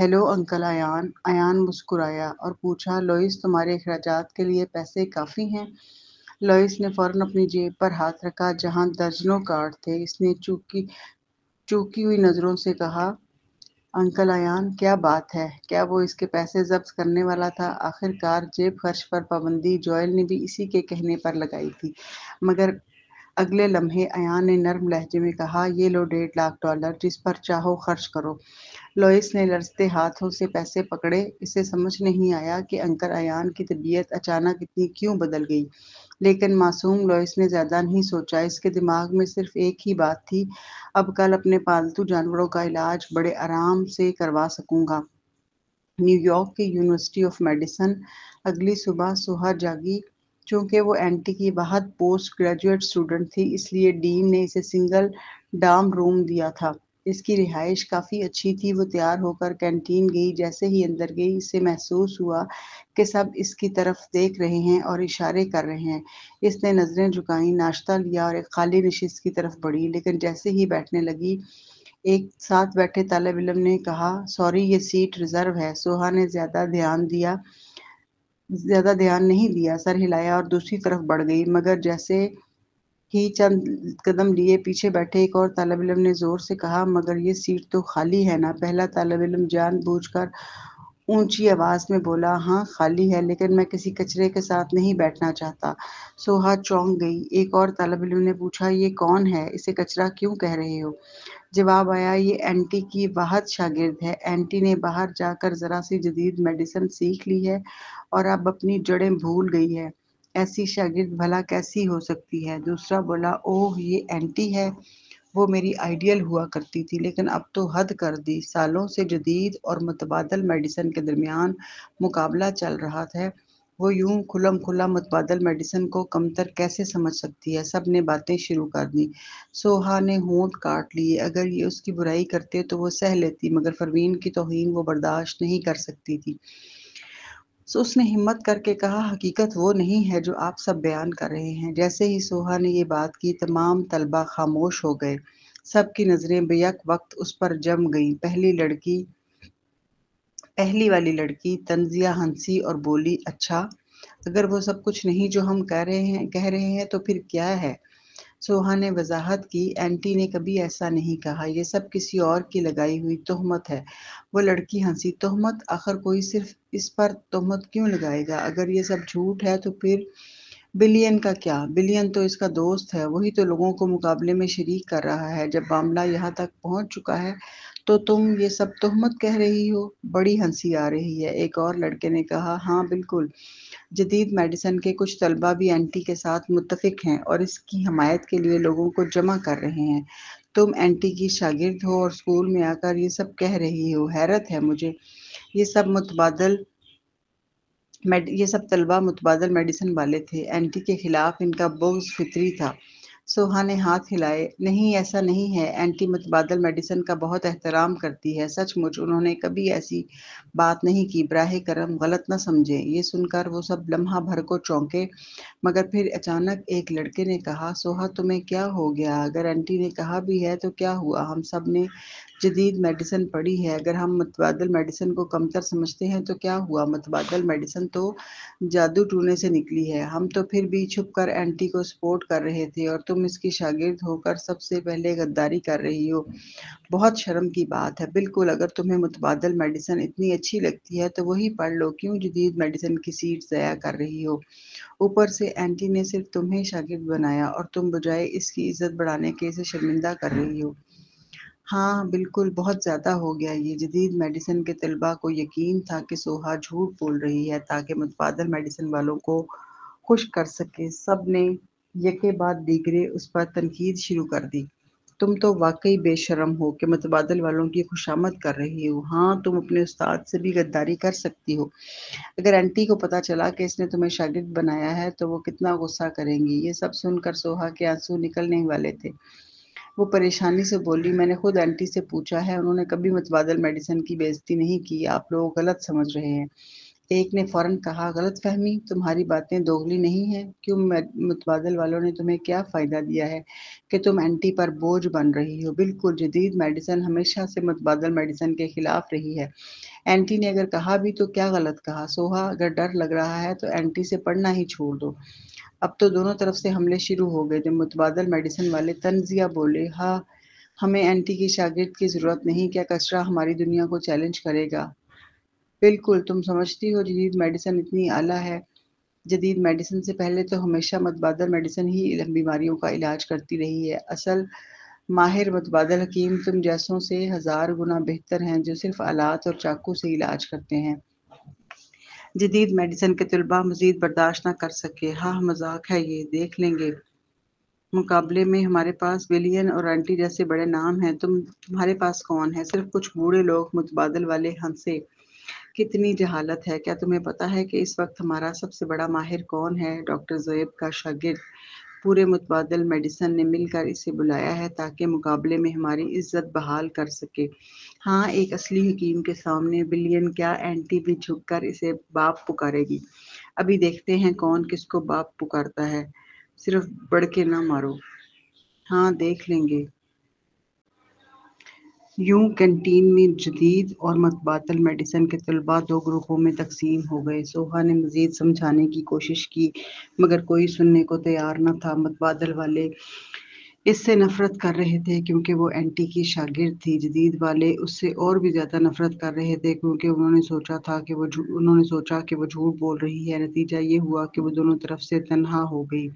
Hello uncle Ayaan. Ayaan مسکرایا اور پوچھا، لوئس تمہارے اخراجات کے لیے پیسے کافی ہیں؟ لوئس نے فوراً اپنی جیب پر ہاتھ رکھا جہاں درجنوں کارڈ تھے۔ اس نے چوکی ہوئی نظروں سے کہا، انکل ایان کیا بات ہے؟ کیا وہ اس کے پیسے ضبط کرنے والا تھا؟ آخر کار جیب خرچ پر پابندی جوئل نے بھی اسی کے کہنے پر لگائی تھی۔ مگر اگلے لمحے ایان نے نرم لہجے میں کہا، یہ لو $1.5 جس پر چاہو خرچ کرو۔ لوئس نے لرزتے ہاتھوں سے پیسے پکڑے۔ اسے سمجھ نہیں آیا کہ انکل ایان کی طبیعت اچانک اتنی کیوں بدل گئی، لیکن معصوم لوئس نے زیادہ نہیں سوچا۔ اس کے دماغ میں صرف ایک ہی بات تھی، اب کل اپنے پالتو جانوروں کا علاج بڑے آرام سے کروا سکوں گا۔ نیو یارک کی یونیورسٹی آف میڈیسن۔ اگلی صبح سوہا جاگی۔ چونکہ وہ اینٹی کی واحد پوسٹ گریجویٹ اسٹوڈنٹ تھی، اس لیے ڈین نے اسے سنگل ڈارم روم دیا تھا۔ اس کی رہائش کافی اچھی تھی۔ وہ تیار ہو کر کینٹین گئی۔ جیسے ہی اندر گئی، اسے محسوس ہوا کہ سب اس کی طرف دیکھ رہے ہیں اور اشارے کر رہے ہیں۔ اس نے نظریں جھکائیں، ناشتہ لیا اور ایک خالی نشست کی طرف بڑھی، لیکن جیسے ہی بیٹھنے لگی، ایک ساتھ بیٹھے طالب علم نے کہا، سوری یہ سیٹ ریزرو ہے۔ سوہا نے زیادہ دھیان نہیں دیا، سر ہلایا اور دوسری طرف بڑھ گئی، مگر جیسے ہی چند قدم لیے، پیچھے بیٹھے ایک اور طالب علم نے زور سے کہا، مگر یہ سیٹ تو خالی ہے نا؟ پہلا طالب علم جان بوجھ کر اونچی آواز میں بولا، ہاں خالی ہے، لیکن میں کسی کچرے کے ساتھ نہیں بیٹھنا چاہتا۔ سوہا چونک گئی۔ ایک اور طالب علم نے پوچھا، یہ کون ہے؟ اسے کچرا کیوں کہہ رہے ہو؟ جواب آیا، یہ اینٹی کی واحد شاگرد ہے۔ اینٹی نے باہر جا کر ذرا سی جدید میڈیسن سیکھ لی ہے اور اب اپنی جڑیں بھول گئی ہے۔ ایسی شاگرد بھلا کیسی ہو سکتی ہے؟ دوسرا بولا، اوہ یہ اینٹی ہے؟ وہ میری آئیڈیل ہوا کرتی تھی، لیکن اب تو حد کر دی۔ سالوں سے جدید اور متبادل میڈیسن کے درمیان مقابلہ چل رہا ہے، وہ یوں کھلم کھلا متبادل میڈیسن کو کمتر کیسے سمجھ سکتی ہے؟ سب نے باتیں شروع کر دیں۔ سوہا نے ہونٹ کاٹ لیے۔ اگر یہ اس کی برائی کرتے تو وہ سہ لیتی، مگر پروین کی توہین وہ برداشت نہیں کر سکتی تھی۔ اس نے ہمت کر کے کہا، حقیقت وہ نہیں ہے جو آپ سب بیان کر رہے ہیں۔ جیسے ہی سوہا نے یہ بات کی، تمام طلبہ خاموش ہو گئے۔ سب کی نظریں بیک وقت اس پر جم گئیں۔ پہلی والی لڑکی تنزیہ ہنسی اور بولی، اچھا، اگر وہ سب کچھ نہیں جو ہم کہہ رہے ہیں تو پھر کیا ہے؟ سوہا نے وضاحت کی، اینٹی نے کبھی ایسا نہیں کہا، یہ سب کسی اور کی لگائی ہوئی تہمت ہے۔ وہ لڑکی ہنسی، تہمت؟ آخر کوئی صرف اس پر تہمت کیوں لگائے گا؟ اگر یہ سب جھوٹ ہے تو پھر بلین کا کیا؟ بلین تو اس کا دوست ہے، وہی تو لوگوں کو مقابلے میں شریک کر رہا ہے۔ جب معاملہ یہاں تک پہنچ چکا ہے تو تم یہ سب تہمت کہہ رہی ہو؟ بڑی ہنسی آ رہی ہے۔ ایک اور لڑکے نے کہا، ہاں بالکل، جدید میڈیسن کے کچھ طلبہ بھی اینٹی کے ساتھ متفق ہیں اور اس کی حمایت کے لیے لوگوں کو جمع کر رہے ہیں۔ تم اینٹی کی شاگرد ہو اور اسکول میں آ کر یہ سب کہہ رہی ہو؟ حیرت ہے مجھے۔ یہ سب طلبہ متبادل میڈیسن والے تھے۔ اینٹی کے خلاف ان کا بغض فطری تھا۔ سوہا نے ہاتھ ہلائے، نہیں ایسا نہیں ہے، اینٹی متبادل میڈیسن کا بہت احترام کرتی ہے، سچ مچ انہوں نے کبھی ایسی بات نہیں کی، براہ کرم غلط نہ سمجھیں۔ یہ سن کر وہ سب لمحہ بھر کو چونکے، مگر پھر اچانک ایک لڑکے نے کہا، سوہا تمہیں کیا ہو گیا؟ اگر اینٹی نے کہا بھی ہے تو کیا ہوا؟ ہم سب نے جدید میڈیسن پڑھی ہے، اگر ہم متبادل میڈیسن کو کمتر سمجھتے ہیں تو کیا ہوا؟ متبادل میڈیسن تو جادو ٹونے سے نکلی ہے۔ ہم تو پھر بھی چھپ کر اینٹی کو سپورٹ کر رہے تھے اور تم اس کی شاگرد ہو کر سب سے پہلے غداری کر رہی ہو۔ بہت شرم کی بات ہے۔ بالکل، اگر تمہیں متبادل میڈیسن اتنی اچھی لگتی ہے تو وہی پڑھ لو، کیوں جدید میڈیسن کی سیٹ ضائع کر رہی ہو؟ اوپر سے اینٹی نے صرف تمہیں شاگرد بنایا اور تم بجائے اس کی عزت بڑھانے کے اسے شرمندہ کر رہی ہو۔ ہاں بالکل، بہت زیادہ ہو گیا یہ۔ جدید میڈیسن کے طلباء کو یقین تھا کہ سوہا جھوٹ بول رہی ہے تاکہ متبادل میڈیسن والوں کو خوش کر سکے۔ سب نے یکے بعد دیگرے اس پر تنقید شروع کر دی۔ تم تو واقعی بے شرم ہو کہ متبادل والوں کی خوشامد کر رہی ہو۔ ہاں، تم اپنے استاد سے بھی غداری کر سکتی ہو۔ اگر اینٹی کو پتہ چلا کہ اس نے تمہیں شاگرد بنایا ہے تو وہ کتنا غصہ کریں گی۔ یہ سب سن کر سوہا کے آنسو نکلنے ہی والے تھے۔ وہ پریشانی سے بولی، میں نے خود اینٹی سے پوچھا ہے، انہوں نے کبھی متبادل میڈیسن کی بے عزتی نہیں کی، آپ لوگ غلط سمجھ رہے ہیں۔ ایک نے فوراً کہا، غلط فہمی، تمہاری باتیں دوگلی نہیں ہیں؟ کیوں متبادل والوں نے تمہیں کیا فائدہ دیا ہے کہ تم اینٹی پر بوجھ بن رہی ہو؟ بالکل، جدید میڈیسن ہمیشہ سے متبادل میڈیسن کے خلاف رہی ہے۔ اینٹی نے اگر کہا بھی تو کیا غلط کہا؟ سوہا، اگر ڈر لگ رہا ہے تو اینٹی سے پڑھنا ہی چھوڑ دو۔ اب تو دونوں طرف سے حملے شروع ہو گئے۔ جب متبادل میڈیسن والے طنزیہ بولے، ہاں ہمیں اینٹی کی شاگرد کی ضرورت نہیں، کیا کچرا ہماری دنیا کو چیلنج کرے گا؟ بالکل، تم سمجھتی ہو جدید میڈیسن اتنی اعلیٰ ہے؟ جدید میڈیسن سے پہلے تو ہمیشہ متبادل میڈیسن ہی بیماریوں کا علاج کرتی رہی ہے۔ اصل ماہر متبادل حکیم تم جیسوں سے 1000 گنا بہتر ہیں جو صرف آلات اور چاقو سے علاج کرتے ہیں۔ جدید میڈیسن کے طلباء مزید برداشت نہ کر سکے۔ ہاں مذاق ہے یہ، دیکھ لیں گے۔ مقابلے میں ہمارے پاس ولین اور اینٹی جیسے بڑے نام ہیں، تمہارے پاس کون ہے؟ صرف کچھ بوڑھے لوگ۔ متبادل والے ہنسے۔ کتنی جہالت ہے! کیا تمہیں پتا ہے کہ اس وقت ہمارا سب سے بڑا ماہر کون ہے؟ ڈاکٹر زویب کا شاگرد۔ پورے متبادل میڈیسن نے مل کر اسے بلایا ہے تاکہ مقابلے میں ہماری عزت بحال کر سکے۔ ہاں، ایک اصلی حکیم کے سامنے ولین کیا، اینٹی بھی جھک کر اسے باپ پکارے گی۔ ابھی دیکھتے ہیں کون کس کو باپ پکارتا ہے۔ صرف بڑکے نہ مارو۔ ہاں، دیکھ لیں گے۔ یوں کینٹین میں جدید اور متبادل میڈیسن کے طلباء دو گروپوں میں تقسیم ہو گئے۔ سوہا نے مزید سمجھانے کی کوشش کی مگر کوئی سننے کو تیار نہ تھا۔ متبادل والے اس سے نفرت کر رہے تھے کیونکہ وہ اینٹی کی شاگرد تھی۔ جدید والے اس سے اور بھی زیادہ نفرت کر رہے تھے کیونکہ انہوں نے سوچا کہ وہ جھوٹ بول رہی ہے۔ نتیجہ یہ ہوا کہ وہ دونوں طرف سے تنہا ہو گئی۔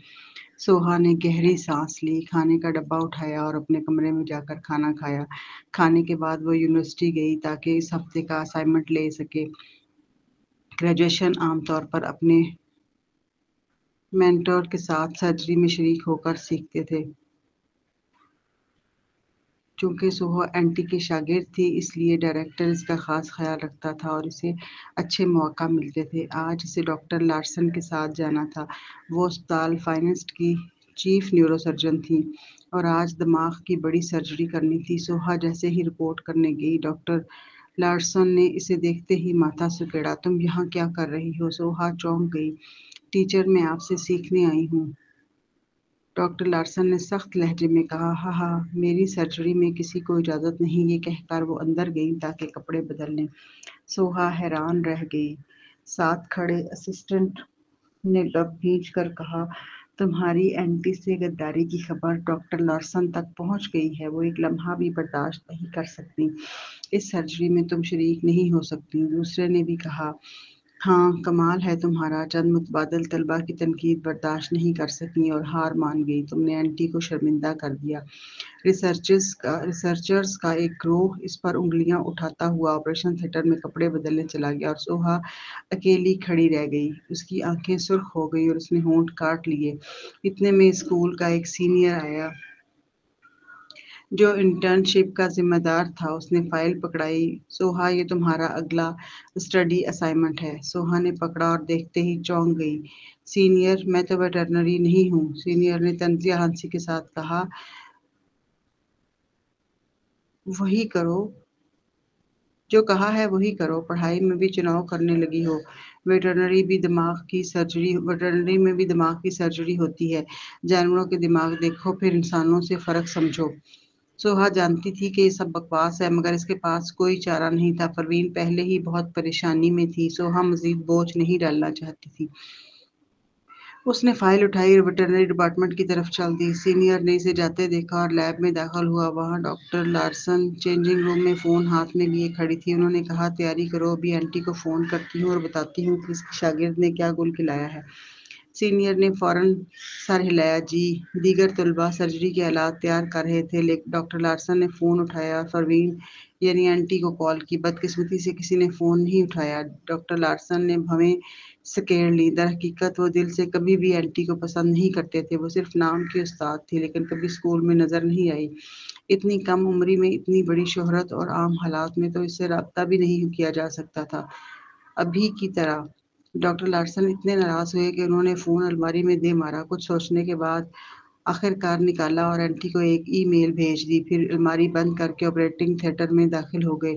سوہا نے گہری سانس لی، کھانے کا ڈبہ اٹھایا اور اپنے کمرے میں جا کر کھانا کھایا۔ کھانے کے بعد وہ یونیورسٹی گئی تاکہ اس ہفتے کا اسائنمنٹ لے سکے۔ گریجویشن عام طور پر اپنے مینٹور کے ساتھ سرجری میں شریک ہو کر سیکھتے تھے۔ چونکہ سوہا اینٹی کی شاگرد تھی اس لیے ڈائریکٹر اس کا خاص خیال رکھتا تھا اور اسے اچھے مواقع ملتے تھے۔ آج اسے ڈاکٹر لارسن کے ساتھ جانا تھا۔ وہ اسپتال فائنسٹ کی چیف نیورو سرجن تھیں اور آج دماغ کی بڑی سرجری کرنی تھی۔ سوہا جیسے ہی رپورٹ کرنے گئی، ڈاکٹر لارسن نے اسے دیکھتے ہی ماتھا سکیڑا۔ تم یہاں کیا کر رہی ہو؟ سوہا چونک گئی۔ ٹیچر، میں آپ سے سیکھنے آئی ہوں۔ ڈاکٹر لارسن نے سخت لہجے میں کہا، ہاں ہاں، میری سرجری میں کسی کو اجازت نہیں۔ یہ کہہ کر وہ اندر گئی تاکہ کپڑے بدل لیں۔ سوہا حیران رہ گئی۔ ساتھ کھڑے اسسٹنٹ نے لب بھینچ کر کہا، تمہاری اینٹی سے غداری کی خبر ڈاکٹر لارسن تک پہنچ گئی ہے۔ وہ ایک لمحہ بھی برداشت نہیں کر سکتی۔ اس سرجری میں تم شریک نہیں ہو سکتی۔ دوسرے نے بھی کہا، ہاں کمال ہے تمہارا۔ چند متبادل طلباء کی تنقید برداشت نہیں کر سکیں اور ہار مان گئی۔ تم نے اینٹی کو شرمندہ کر دیا۔ ریسرچرز کا ایک گروہ اس پر انگلیاں اٹھاتا ہوا آپریشن تھیٹر میں کپڑے بدلنے چلا گیا اور سوہا اکیلی کھڑی رہ گئی۔ اس کی آنکھیں سرخ ہو گئی اور اس نے ہونٹ کاٹ لیے۔ اتنے میں اسکول کا ایک سینئر آیا جو انٹرنشپ کا ذمہ دار تھا۔ اس نے فائل پکڑائی۔ سوہا، یہ تمہارا اگلا اسٹڈی اسائنمنٹ ہے۔ سوہا نے پکڑا اور دیکھتے ہی چونک گئی۔ سینئر، میں تو ویٹرنری نہیں ہوں۔ سینئر نے طنزیہ ہنسی کے ساتھ کہا، وہی کرو جو کہا ہے وہی کرو۔ پڑھائی میں بھی چناؤ کرنے لگی ہو۔ ویٹرنری میں بھی دماغ کی سرجری ہوتی ہے۔ جانوروں کے دماغ دیکھو پھر انسانوں سے فرق سمجھو۔ سوہا جانتی تھی کہ یہ سب بکواس ہے مگر اس کے پاس کوئی چارہ نہیں تھا۔ پروین پہلے ہی بہت پریشانی میں تھی۔ سوہا مزید بوجھ نہیں ڈالنا چاہتی تھی۔ اس نے فائل اٹھائی اور ویٹرنری ڈپارٹمنٹ کی طرف چل دی۔ سینئر نے اسے جاتے دیکھا اور لیب میں داخل ہوا۔ وہاں ڈاکٹر لارسن چینجنگ روم میں فون ہاتھ میں لیے کھڑی تھی۔ انہوں نے کہا، تیاری کرو، ابھی اینٹی کو فون کرتی ہوں اور بتاتی ہوں کہ اس کی شاگرد نے کیا گل کھلایا ہے۔ سینئر نے فوراً سر ہلایا۔ جی۔ دیگر طلباء سرجری کے آلات تیار کر رہے تھے۔ ڈاکٹر لارسن نے فون اٹھایا اور پروین یعنی اینٹی کو کال کی۔ بدقسمتی سے کسی نے فون نہیں اٹھایا۔ ڈاکٹر لارسن نے بھویں سکیڑ لی۔ در حقیقت وہ دل سے کبھی بھی اینٹی کو پسند نہیں کرتے تھے۔ وہ صرف نام کی استاد تھی لیکن کبھی اسکول میں نظر نہیں آئی۔ اتنی کم عمری میں اتنی بڑی شہرت اور عام حالات میں تو اس سے رابطہ بھی نہیں کیا جا سکتا تھا ابھی کی طرح۔ ڈاکٹر لارسن اتنے ناراض ہوئے کہ انہوں نے فون الماری میں دے مارا۔ کچھ سوچنے کے بعد آخر کار نکالا اور اینٹی کو ایک ای میل بھیج دی۔ پھر الماری بند کر کے آپریٹنگ تھیٹر میں داخل ہو گئے۔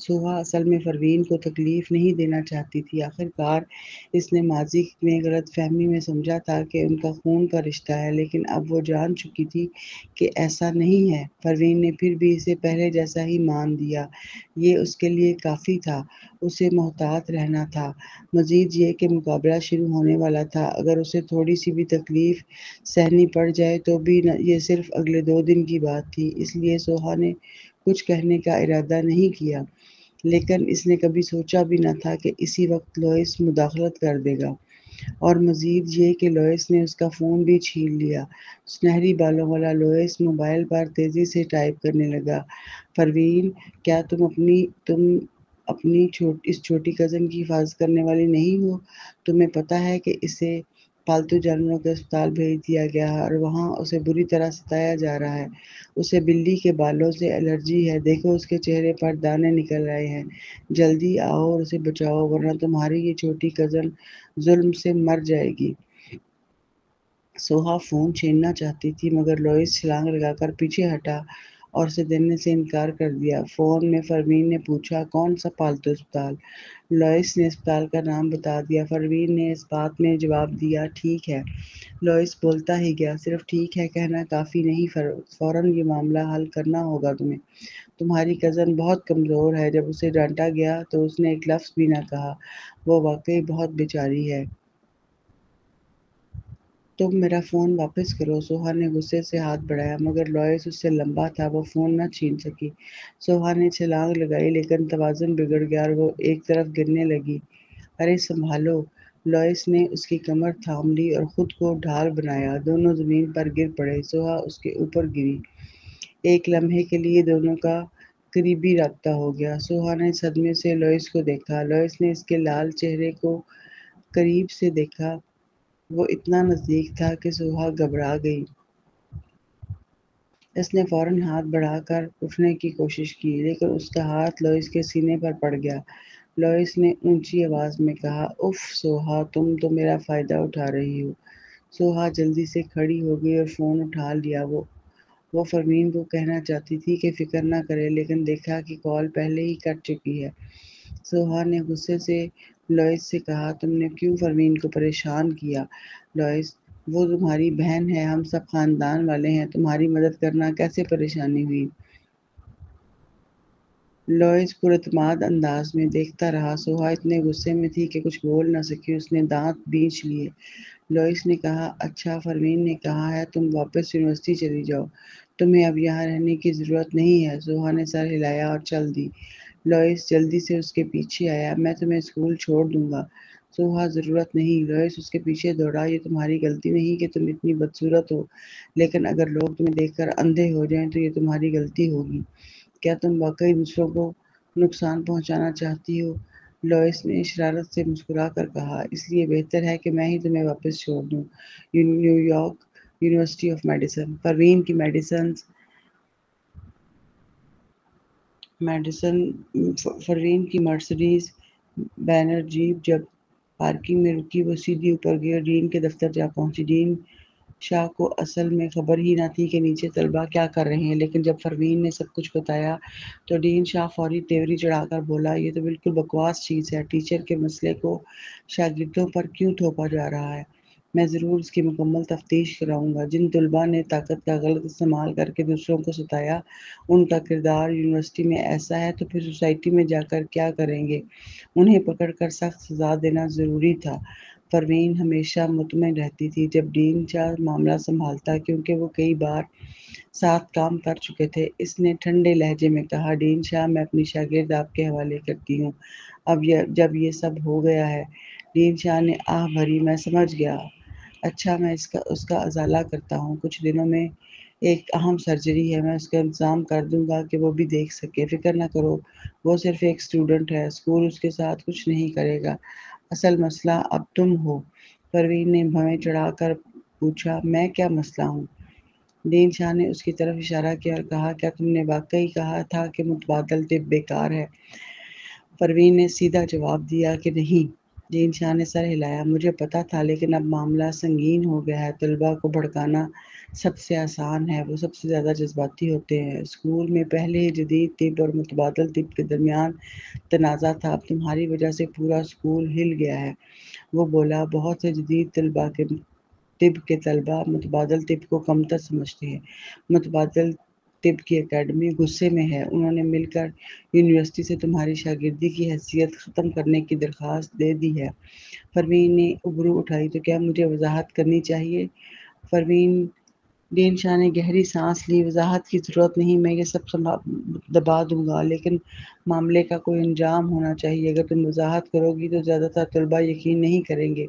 سوہا اصل میں پروین کو تکلیف نہیں دینا چاہتی تھی۔ آخر کار اس نے ماضی میں غلط فہمی میں سمجھا تھا کہ ان کا خون کا رشتہ ہے، لیکن اب وہ جان چکی تھی کہ ایسا نہیں ہے۔ پروین نے پھر بھی اسے پہلے جیسا ہی مان دیا۔ یہ اس کے لیے کافی تھا۔ اسے محتاط رہنا تھا۔ مزید یہ کہ مقابلہ شروع ہونے والا تھا۔ اگر اسے تھوڑی سی بھی تکلیف سہنی پڑ جائے تو بھی یہ صرف اگلے 2 دن کی بات تھی۔ اس لیے سوہا نے کچھ کہنے کا ارادہ نہیں کیا، لیکن اس نے کبھی سوچا بھی نہ تھا کہ اسی وقت لوئس مداخلت کر دے گا، اور مزید یہ کہ لوئس نے اس کا فون بھی چھین لیا۔ سنہری بالوں والا لوئس موبائل پر تیزی سے ٹائپ کرنے لگا۔ پروین، کیا تم اپنی اس چھوٹی کزن کی حفاظت کرنے والی نہیں ہو؟ تمہیں پتہ ہے کہ اسے پالتو جانوروں کے اسپتال بھیج دیا گیا ہے اور وہاں اسے بری طرح ستایا جا رہا ہے۔ اسے بلی کے بالوں سے الرجی ہے۔ دیکھو اس کے چہرے پر دانے نکل رہے ہیں۔ جلدی آؤ اور اسے بچاؤ، ورنہ تمہاری یہ چھوٹی کزن ظلم سے مر جائے گی۔ سوہا فون چھیننا چاہتی تھی، مگر لوئس چھلانگ لگا کر پیچھے ہٹا اور اسے دینے سے انکار کر دیا۔ فون میں پروین نے پوچھا، کون سا پالتو اسپتال؟ لوئس نے اسپتال کا نام بتا دیا۔ پروین نے اس بات میں جواب دیا، ٹھیک ہے۔ لوئس بولتا ہی گیا، صرف ٹھیک ہے کہنا کافی نہیں، فوراً یہ معاملہ حل کرنا ہوگا تمہیں۔ تمہاری کزن بہت کمزور ہے۔ جب اسے ڈانٹا گیا تو اس نے ایک لفظ بھی نہ کہا۔ وہ واقعی بہت بیچاری ہے۔ تم میرا فون واپس کرو۔ سوہا نے غصے سے ہاتھ بڑھایا، مگر لوئس اس سے لمبا تھا، وہ فون نہ چھین سکی۔ سوہا نے چھلانگ لگائی، لیکن توازن بگڑ گیا اور وہ ایک طرف گرنے لگی۔ ارے سنبھالو! لوئس نے اس کی کمر تھام لی اور خود کو ڈھال بنایا۔ دونوں زمین پر گر پڑے۔ سوہا اس کے اوپر گری۔ ایک لمحے کے لیے دونوں کا قریبی رابطہ ہو گیا۔ سوہا نے صدمے سے لوئس کو دیکھا۔ لوئس نے اس کے لال چہرے کو قریب سے دیکھا۔ وہ اتنا نزدیک تھا کہ سوہا گھبرا گئی۔ اس نے فوراً ہاتھ بڑھا کر اٹھنے کی کوشش کی، لیکن اس کا ہاتھ لوئس کے سینے پر پڑ گیا۔ لوئس نے اونچی آواز میں کہا، اف سوہا، تم تو میرا فائدہ اٹھا رہی ہو۔ سوہا جلدی سے کھڑی ہو گئی اور فون اٹھا لیا۔ وہ پروین کو کہنا چاہتی تھی کہ فکر نہ کرے، لیکن دیکھا کہ کال پہلے ہی کٹ چکی ہے۔ سوہا نے غصے سے لوئس سے کہا، تم نے کیوں پروین کو پریشان کیا؟ لوئس، وہ تمہاری بہن ہے، ہم سب خاندان والے ہیں، تمہاری مدد کرنا کیسے پریشانی ہوئی؟ لوئس پراعتماد انداز میں دیکھتا رہا۔ سوہا اتنے غصے میں تھی کہ کچھ بول نہ سکی۔ اس نے دانت بینچ لیے۔ لوئس نے کہا، اچھا، پروین نے کہا ہے تم واپس یونیورسٹی چلی جاؤ، تمہیں اب یہاں رہنے کی ضرورت نہیں ہے۔ سوہا نے سر ہلایا اور چل دی۔ لوئس جلدی سے اس کے پیچھے آیا، میں تمہیں اسکول چھوڑ دوں گا۔ سوہا، ضرورت نہیں۔ لوئس اس کے پیچھے دوڑا، یہ تمہاری غلطی نہیں کہ تم اتنی بدصورت ہو، لیکن اگر لوگ تمہیں دیکھ کر اندھے ہو جائیں تو یہ تمہاری غلطی ہوگی۔ کیا تم واقعی دوسروں کو نقصان پہنچانا چاہتی ہو؟ لوئس نے شرارت سے مسکرا کر کہا، اس لیے بہتر ہے کہ میں ہی تمہیں واپس چھوڑ دوں۔ New York University of Medicine. Parveen کی مرسڈیز بینر جیپ جب پارکنگ میں رکی، وہ سیدھی اوپر گئی اور ڈین کے دفتر جا پہنچی۔ ڈین شاہ کو اصل میں خبر ہی نہ تھی کہ نیچے طلباء کیا کر رہے ہیں، لیکن جب پروین نے سب کچھ بتایا تو ڈین شاہ فوری تیوری چڑھا کر بولا، یہ تو بالکل بکواس چیز ہے۔ ٹیچر کے مسئلے کو شاگردوں پر کیوں تھوپا جا رہا ہے؟ میں ضرور اس کی مکمل تفتیش کراؤں گا۔ جن طلباء نے طاقت کا غلط استعمال کر کے دوسروں کو ستایا، ان کا کردار یونیورسٹی میں ایسا ہے تو پھر سوسائٹی میں جا کر کیا کریں گے؟ انہیں پکڑ کر سخت سزا دینا ضروری تھا۔ پروین ہمیشہ مطمئن رہتی تھی جب ڈین شاہ معاملہ سنبھالتا، کیونکہ وہ کئی بار ساتھ کام کر چکے تھے۔ اس نے ٹھنڈے لہجے میں کہا، ڈین شاہ، میں اپنی شاگرد آپ کے حوالے کرتی ہوں اب جب یہ سب ہو گیا ہے۔ ڈین شاہ نے آہ بھری، میں سمجھ گیا۔ اچھا، میں اس کا ازالہ کرتا ہوں۔ کچھ دنوں میں ایک اہم سرجری ہے، میں اس کا انتظام کر دوں گا کہ وہ بھی دیکھ سکے۔ فکر نہ کرو، وہ صرف ایک اسٹوڈنٹ ہے، اسکول اس کے ساتھ کچھ نہیں کرے گا۔ اصل مسئلہ اب تم ہو۔ پروین نے بھویں چڑھا کر پوچھا، میں کیا مسئلہ ہوں؟ ڈین شاہ نے اس کی طرف اشارہ کیا اور کہا، کیا تم نے واقعی کہا تھا کہ متبادل طب بیکار ہے؟ پروین نے سیدھا جواب دیا کہ نہیں۔ دین شاہ نے سر ہلایا۔ مجھے پتا تھا، لیکن اب معاملہ سنگین ہو گیا ہے۔ طلباء کو بھڑکانا سب سے آسان ہے، وہ سب سے زیادہ جذباتی ہوتے ہیں۔ اسکول میں پہلے ہی جدید طب اور متبادل طب کے درمیان تنازع تھا، اب تمہاری وجہ سے پورا اسکول ہل گیا ہے۔ وہ بولا، بہت سے جدید طب کے طلباء متبادل طب کو کمتر سمجھتے ہیں۔ متبادل طب کی اکیڈمی غصے میں ہے، انہوں نے مل کر یونیورسٹی سے تمہاری شاگردی کی حیثیت ختم کرنے کی درخواست دے دی ہے۔ پروین نے ابرو اٹھائی۔ تو کیا مجھے وضاحت کرنی چاہیے؟ پروین دین شاہ نے گہری سانس لی۔ وضاحت کی ضرورت نہیں، میں یہ سب دبا دوں گا، لیکن معاملے کا کوئی انجام ہونا چاہیے۔ اگر تم وضاحت کرو گی تو زیادہ تر طلباء یقین نہیں کریں گے،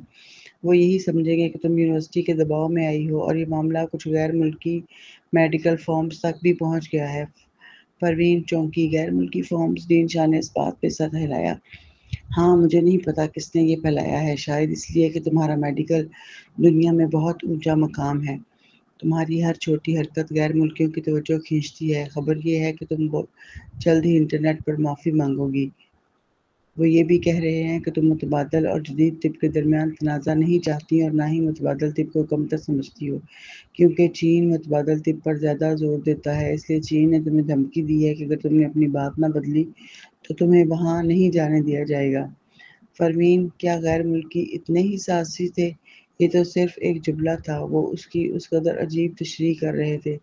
وہ یہی سمجھیں گے کہ تم یونیورسٹی کے دباؤ میں آئی ہو، اور یہ معاملہ کچھ غیر ملکی میڈیکل فارمز تک بھی پہنچ گیا ہے۔ پروین چونکی۔ غیر ملکی فارمز؟ دین شاہ نے اس بات پہ سر ہلایا۔ ہاں، مجھے نہیں پتا کس نے یہ پھیلایا ہے، شاید اس لیے کہ تمہارا میڈیکل دنیا میں بہت اونچا مقام ہے۔ تمہاری ہر چھوٹی حرکت غیر ملکیوں کی توجہ کھینچتی ہے۔ خبر یہ ہے کہ تم جلد ہی انٹرنیٹ پر معافی مانگو گی۔ وہ یہ بھی کہہ رہے ہیں کہ تم متبادل اور جدید طب کے درمیان تنازع نہیں چاہتی اور نہ ہی متبادل طب کو کمتر سمجھتی ہو، کیونکہ چین متبادل طب پر زیادہ زور دیتا ہے۔ اس لیے چین نے تمہیں دھمکی دی ہے کہ اگر تم نے اپنی بات نہ بدلی تو تمہیں وہاں نہیں جانے دیا جائے گا۔ پروین، کیا غیر ملکی اتنے ہی سازشی تھے؟ یہ تو صرف ایک جملہ تھا۔ وہ اس کی اس قدر عجیب تشریح کر رہے تھے۔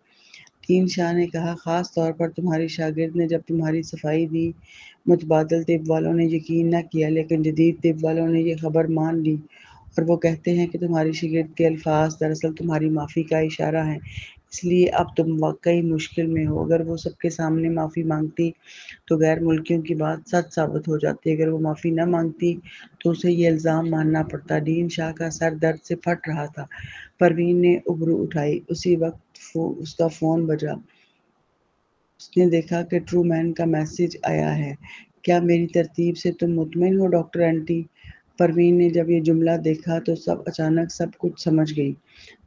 دین شاہ نے کہا، خاص طور پر تمہاری شاگرد نے جب تمہاری صفائی دی۔ متبادل طب والوں نے یقین نہ کیا، لیکن جدید طب والوں نے یہ خبر مان لی، اور وہ کہتے ہیں کہ تمہاری شاگرد کے الفاظ دراصل تمہاری معافی کا اشارہ ہیں۔ اس لیے اب تم واقعی مشکل میں ہو۔ اگر وہ سب کے سامنے معافی مانگتی تو غیر ملکیوں کی بات سچ ثابت ہو جاتی، اگر وہ معافی نہ مانگتی تو اسے یہ الزام ماننا پڑتا۔ دین شاہ کا سر درد سے پھٹ رہا تھا۔ پروین نے ابرو اٹھائی۔ اسی وقت اس کا فون بجا۔ اس نے دیکھا کہ ٹرو مین کا میسج آیا ہے۔ کیا میری ترتیب سے تم مطمئن ہو ڈاکٹر اینٹی؟ پروین نے جب یہ جملہ دیکھا تو اچانک سب کچھ سمجھ گئی۔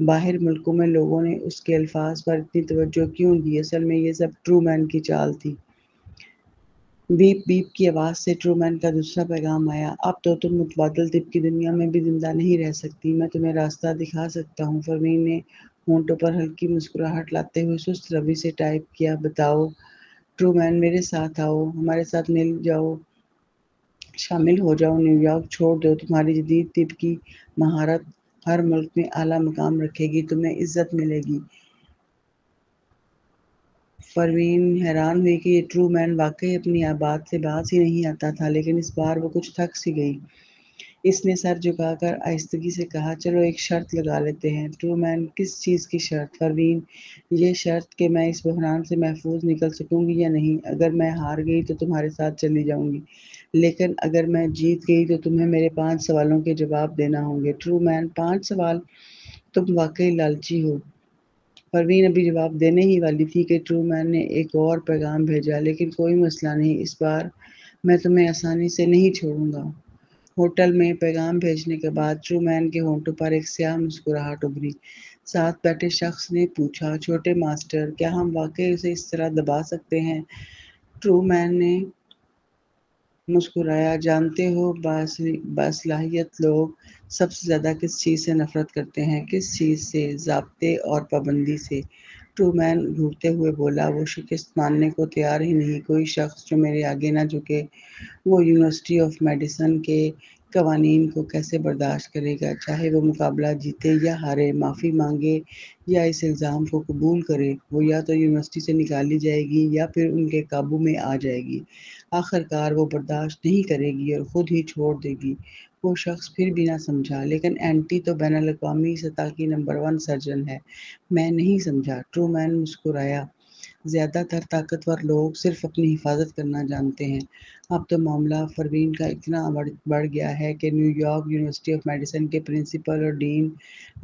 باہر ملکوں میں لوگوں نے اس کے الفاظ پر اتنی توجہ کیوں دی؟ اصل میں یہ سب ٹرو مین کی چال تھی۔ بیپ بیپ کی آواز سے ٹرو مین کا دوسرا پیغام آیا۔ اب تو تم متبادل طب کی دنیا میں بھی زندہ نہیں رہ سکتی، میں تمہیں راستہ دکھا سکتا ہوں۔ پروین نے ہونٹوں پر ہلکی مسکراہٹ لاتے ہوئے سست روی سے ٹائپ کیا، بتاؤ۔ ٹرو مین، میرے ساتھ آؤ، ہمارے ساتھ شامل ہو جاؤ، نیو یارک چھوڑ دو۔ تمہاری جدید طب کی مہارت ہر ملک میں اعلیٰ مقام رکھے گی، تمہیں عزت ملے گی۔ پروین حیران ہوئی کہ یہ ٹرو مین واقعی اپنی بات سے باز ہی نہیں آتا تھا، لیکن اس بار وہ کچھ تھک سی گئی۔ اس نے سر جھکا کر آہستگی سے کہا، چلو ایک شرط لگا لیتے ہیں۔ ٹرو مین، کس چیز کی شرط؟ پروین، یہ شرط کہ میں اس بحران سے محفوظ نکل سکوں گی یا نہیں۔ اگر میں ہار گئی تو تمہارے ساتھ چلی جاؤں گی، لیکن اگر میں جیت گئی تو تمہیں میرے 5 سوالوں کے جواب دینا ہوں گے۔ ٹرو مین، 5 سوال؟ تم واقعی لالچی ہو۔ پروین ابھی جواب دینے ہی والی تھی کہ ٹرو مین نے ایک اور پیغام بھیجا، لیکن کوئی مسئلہ نہیں، اس بار میں تمہیں آسانی سے نہیں چھوڑوں گا۔ ہوٹل میں پیغام بھیجنے کے بعد ٹرو مین کے ہونٹوں پر ایک سیاہ مسکراہٹ ابھری۔ ساتھ بیٹھے شخص نے پوچھا، چھوٹے ماسٹر، کیا ہم واقعی اسے اس طرح دبا سکتے ہیں؟ ٹرو مین نے مسکرایا، جانتے ہو باصلاحیت لوگ سب سے زیادہ کس چیز سے نفرت کرتے ہیں؟ کس چیز سے؟ ضابطے اور پابندی سے۔ ٹرو مین گھورتے ہوئے بولا، وہ شکست ماننے کو تیار ہی نہیں۔ کوئی شخص جو میرے آگے نہ جھکے وہ یونیورسٹی آف میڈیسن کے قوانین کو کیسے برداشت کرے گا؟ چاہے وہ مقابلہ جیتے یا ہارے، معافی مانگے یا اس الزام کو قبول کرے، وہ یا تو یونیورسٹی سے نکالی جائے گی یا پھر ان کے قابو میں آ جائے گی۔ آخر کار وہ برداشت نہیں کرے گی اور خود ہی چھوڑ دے گی۔ وہ شخص پھر بھی نہ سمجھا، لیکن اینٹی تو بین الاقوامی سطح کی نمبر 1 سرجن ہے۔ میں نہیں سمجھا۔ ٹرو مین مسکرایا، زیادہ تر طاقتور لوگ صرف اپنی حفاظت کرنا جانتے ہیں۔ اب تو معاملہ پروین کا اتنا بڑھ گیا ہے کہ new York University of medicine کے پرنسپل اور ڈین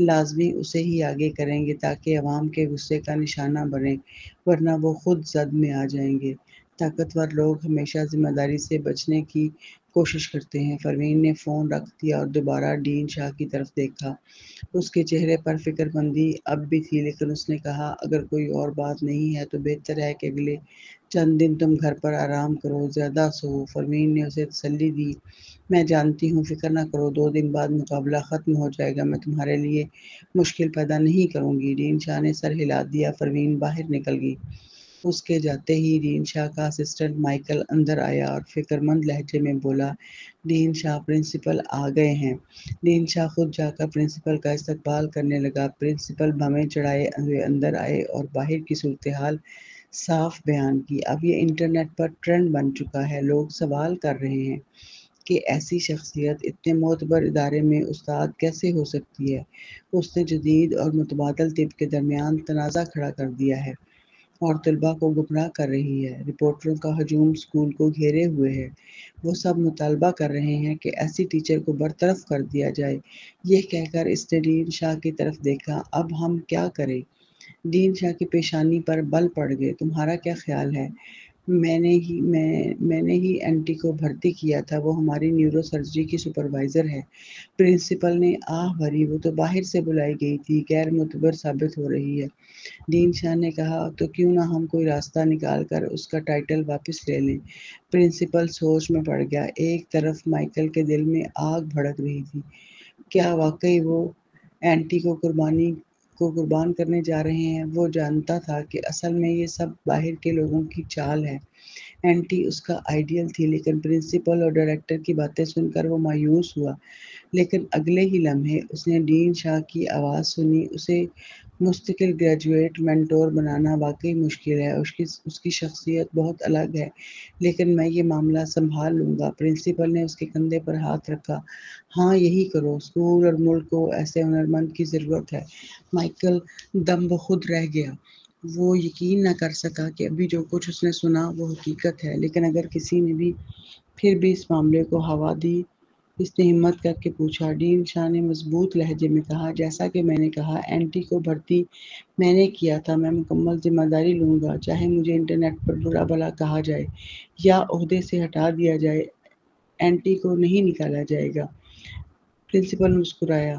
لازمی اسے ہی آگے کریں گے تاکہ عوام کے غصے کا نشانہ بنے، ورنہ وہ خود زد میں آ جائیں گے۔ طاقتور لوگ ہمیشہ ذمہ داری سے بچنے کی کوشش کرتے ہیں۔ پروین نے فون رکھ دیا اور دوبارہ ڈین شاہ کی طرف دیکھا۔ اس کے چہرے پر فکر مندی اب بھی تھی، لیکن اس نے کہا اگر کوئی اور بات نہیں ہے تو بہتر ہے کہ اگلے چند دن تم گھر پر آرام کرو، زیادہ سو۔ پروین نے اسے تسلی دی، میں جانتی ہوں، فکر نہ کرو، 2 دن بعد مقابلہ ختم ہو جائے گا، میں تمہارے لیے مشکل پیدا نہیں کروں گی۔ ڈین شاہ نے سر ہلا دیا۔ پروین باہر نکل گئی۔ اس کے جاتے ہی ڈین شاہ کا اسسٹنٹ مائیکل اندر آیا اور فکر مند لہجے میں بولا، ڈین شاہ پرنسپل آ گئے ہیں۔ ڈین شاہ خود جا کر پرنسپل کا استقبال کرنے لگا۔ پرنسپل بھویں چڑھائے ہوئے اندر آئے اور باہر کی صورتحال صاف بیان کی۔ اب یہ انٹرنیٹ پر ٹرینڈ بن چکا ہے، لوگ سوال کر رہے ہیں کہ ایسی شخصیت اتنے معتبر ادارے میں استاد کیسے ہو سکتی ہے۔ اس نے جدید اور متبادل طب کے درمیان تنازع کھڑا کر دیا ہے اور طلباء کو گمراہ کر رہی ہے۔ رپورٹروں کا ہجوم اسکول کو گھیرے ہوئے ہے۔ وہ سب مطالبہ کر رہے ہیں کہ ایسی ٹیچر کو برطرف کر دیا جائے۔ یہ کہہ کر اس نے ڈین شاہ کی طرف دیکھا۔ اب ہم کیا کریں؟ ڈین شاہ کی پیشانی پر بل پڑ گئے۔ تمہارا کیا خیال ہے؟ میں نے ہی اینٹی کو بھرتی کیا تھا، وہ ہماری نیورو سرجری کی سپروائزر ہے۔ پرنسپل نے آہ بھری، وہ تو باہر سے بلائی گئی تھی، غیر معتبر ثابت ہو رہی ہے۔ ڈین شاہ نے کہا، تو کیوں نہ ہم کوئی راستہ نکال کر اس کا ٹائٹل واپس لے لیں۔ پرنسپل سوچ میں پڑ گیا۔ ایک طرف مائیکل کے دل میں آگ بھڑک رہی تھی، کیا واقعی وہ اینٹی کو قربان کرنے جا رہے ہیں؟ وہ جانتا تھا کہ اصل میں یہ سب باہر کے لوگوں کی چال ہے۔ اینٹی اس کا آئیڈیل تھی، لیکن پرنسپل اور ڈائریکٹر کی باتیں سن کر وہ مایوس ہوا۔ لیکن اگلے ہی لمحے اس نے ڈین شاہ کی آواز سنی، اسے مستقل گریجویٹ مینٹور بنانا واقعی مشکل ہے، اس کی شخصیت بہت الگ ہے، لیکن میں یہ معاملہ سنبھال لوں گا۔ پرنسپل نے اس کے کندھے پر ہاتھ رکھا۔ ہاں، یہی کرو، اسکول اور ملک کو ایسے ہنرمند کی ضرورت ہے۔ مائیکل دم بخود رہ گیا۔ وہ یقین نہ کر سکا کہ ابھی جو کچھ اس نے سنا وہ حقیقت ہے، لیکن اگر کسی نے بھی پھر بھی اس معاملے کو ہوا دی۔ اس نے ہمت کر کے پوچھا۔ ڈین شاہ نے مضبوط لہجے میں کہا، جیسا کہ میں نے کہا، اینٹی کو بھرتی میں نے کیا تھا، میں مکمل ذمہ داری لوں گا، چاہے مجھے انٹرنیٹ پر برا بھلا کہا جائے یا عہدے سے ہٹا دیا جائے، اینٹی کو نہیں نکالا جائے گا۔ پرنسپل مسکرایا۔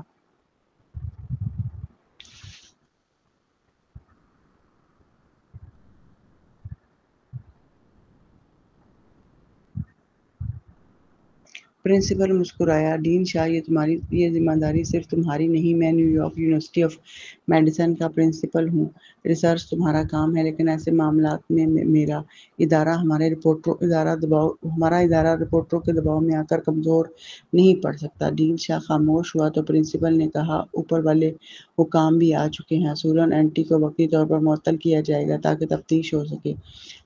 ڈین شاہ، یہ ذمہ داری صرف تمہاری نہیں، میں new York University of medicine کا پرنسپل ہوں۔ ریسرچ تمہارا کام ہے، لیکن ایسے معاملات میں میرا ادارہ ہمارا ادارہ رپورٹروں کے دباؤ میں آ کر کمزور نہیں پڑ سکتا۔ ڈین شاہ خاموش ہوا تو پرنسپل نے کہا، اوپر والے حکام بھی آ چکے ہیں، اصولاً اینٹی کو وقتی طور پر معطل کیا جائے گا تاکہ تفتیش ہو سکے،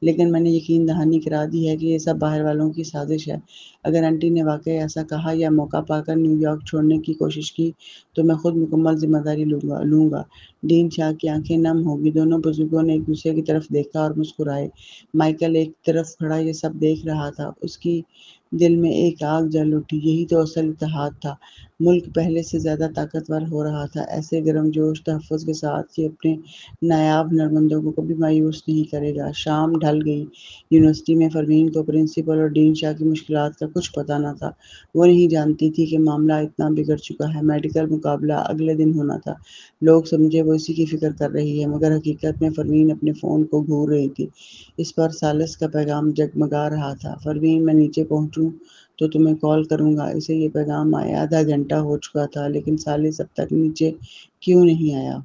لیکن میں نے یقین دہانی کرا دی ہے کہ یہ سب باہر والوں کی سازش ہے۔ اگر اینٹی نے واقعی ایسا کہا یا موقع پا کر نیو یارک چھوڑنے کی کوشش کی تو میں خود مکمل ذمہ داری لوں گا۔ ڈین شاہ کی آنکھیں نم ہو گئی۔ دونوں بزرگوں نے ایک دوسرے کی طرف دیکھا اور مسکرائے۔ مائیکل ایک طرف کھڑا یہ سب دیکھ رہا تھا۔ اس کی دل میں ایک آگ جل اٹھی۔ یہی تو اصل اتحاد تھا۔ ملک پہلے سے زیادہ طاقتور ہو رہا تھا۔ ایسے گرم جوش تحفظ کے ساتھ یہ اپنے نایاب ہنرمندوں کو کبھی مایوس نہیں کرے گا۔ شام ڈھل گئی۔ یونیورسٹی میں پروین کو پرنسپل اور ڈین شاہ کی مشکلات کا کچھ پتہ نہ تھا۔ وہ نہیں جانتی تھی کہ معاملہ اتنا بگڑ چکا ہے۔ میڈیکل مقابلہ اگلے دن ہونا تھا۔ لوگ سمجھے وہ اسی کی فکر کر رہی ہے، مگر حقیقت میں پروین اپنے فون کو گھور رہی تھی۔ اس پر سالس کا پیغام جگمگا رہا تھا، پروین، میں نیچے پہنچوں تو تمہیں کال کروں گا۔ اسے یہ پیغام آئے آدھا گھنٹہ ہو چکا تھا، لیکن سالس اب تک نیچے کیوں نہیں آیا؟